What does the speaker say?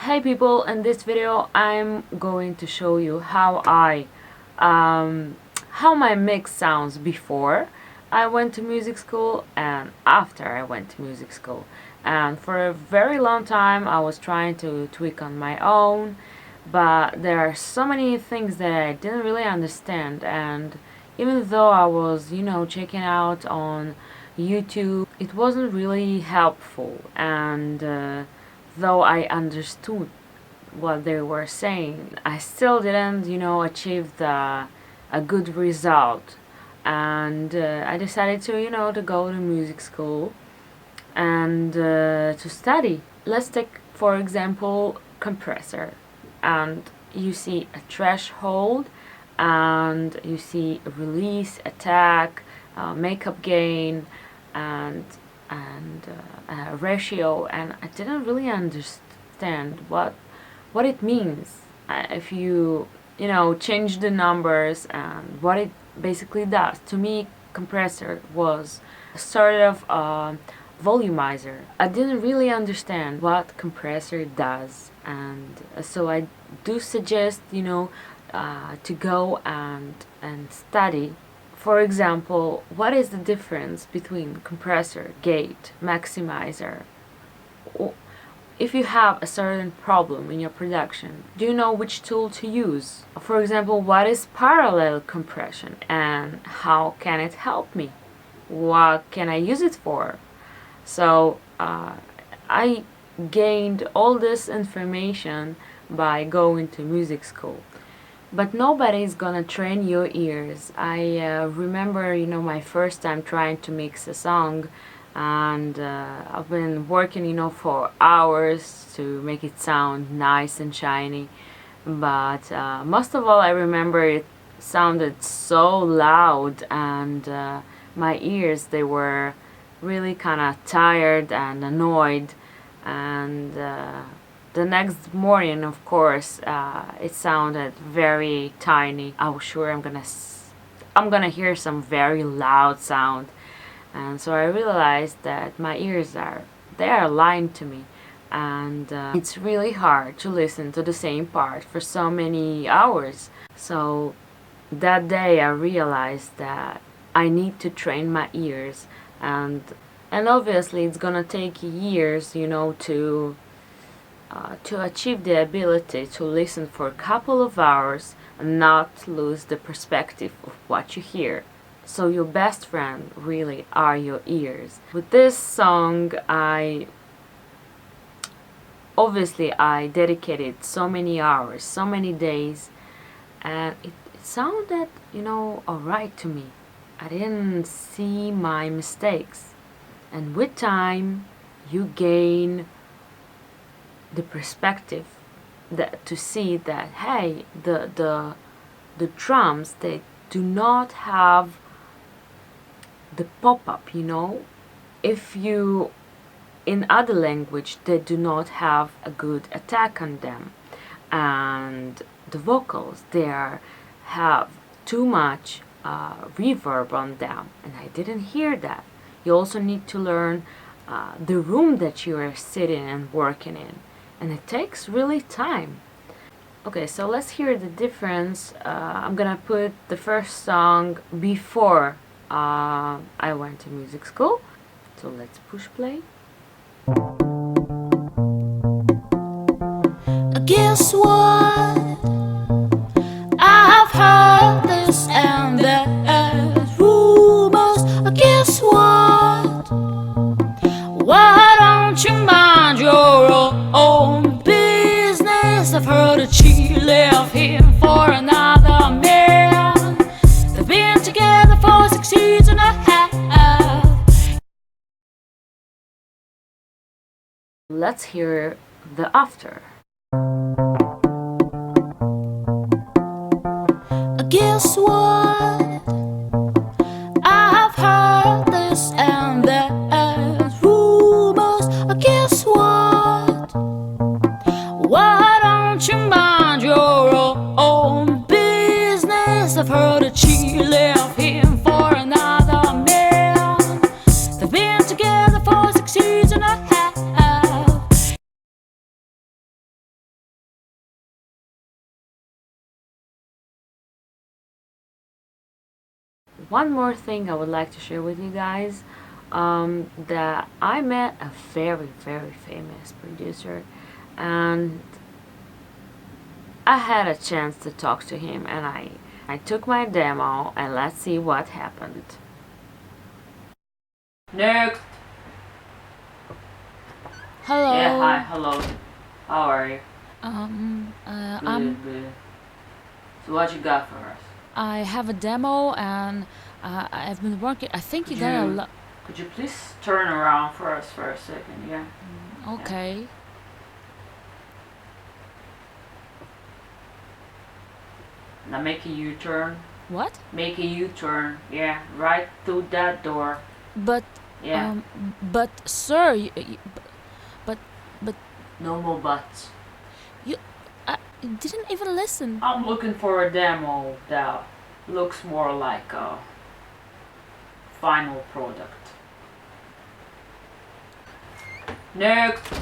Hey people, in this video I'm going to show you how my mix sounds before I went to music school and after I went to music school. And for a very long time I was trying to tweak on my own, but there are so many things that I didn't really understand, and even though I was, checking out on YouTube, it wasn't really helpful. And though I understood what they were saying, I still didn't, achieve a good result. And I decided to, to go to music school and to study. Let's take, for example, compressor. And you see a threshold, and you see a release, attack, makeup gain, and ratio, and I didn't really understand what it means if you change the numbers and what it basically does. To me, compressor was a sort of volumizer. I didn't really understand what compressor does, and so I do suggest to go and study. For example, what is the difference between compressor, gate, maximizer? If you have a certain problem in your production, do you know which tool to use? For example, what is parallel compression and how can it help me? What can I use it for? So I gained all this information by going to music school. But nobody's gonna train your ears. I remember, my first time trying to mix a song, and I've been working, for hours to make it sound nice and shiny. But most of all, I remember it sounded so loud, and my ears, they were really kind of tired and annoyed. And the next morning, of course, it sounded very tiny. I was sure I'm gonna hear some very loud sound, and so I realized that my ears are lying to me, and it's really hard to listen to the same part for so many hours. So that day I realized that I need to train my ears, and obviously it's gonna take years, to achieve the ability to listen for a couple of hours and not lose the perspective of what you hear. So your best friend really are your ears. With this song, I dedicated so many hours, so many days, and it sounded, alright to me. I didn't see my mistakes. And with time, you gain the perspective to see that, hey, the drums, they do not have the pop-up, if you in other language, they do not have a good attack on them, and the vocals, have too much reverb on them, and I didn't hear that. You also need to learn the room that you are sitting and working in, and it takes really time. Okay, so let's hear the difference. I'm gonna put the first song before I went to music school. So let's push play. Guess what? I've heard this and that rumors. Guess what? Why don't you mind your own business? I've heard that she left him for another man. They've been together for 6 years and a half. Let's hear the after. Guess what? I've heard this and that rumors. Guess what? Why don't you mind your own business? I've heard that she left him for another man. They've been together for 6 years and a half. one more thing I would like to share with you guys, that I met a very, very famous producer, and I had a chance to talk to him, and I took my demo, and let's see what happened. Next. Hello. Yeah, hi, hello. How are you? I'm. Good. So what you got for us? I have a demo and I've been working. I think you're gonna. Could you please turn around for us for a second? Yeah. Okay. Now make a U-turn. What? Make a U-turn. Yeah, right through that door. But. Yeah. But sir, but. No more buts. You didn't even listen. I'm looking for a demo that looks more like a final product. Next.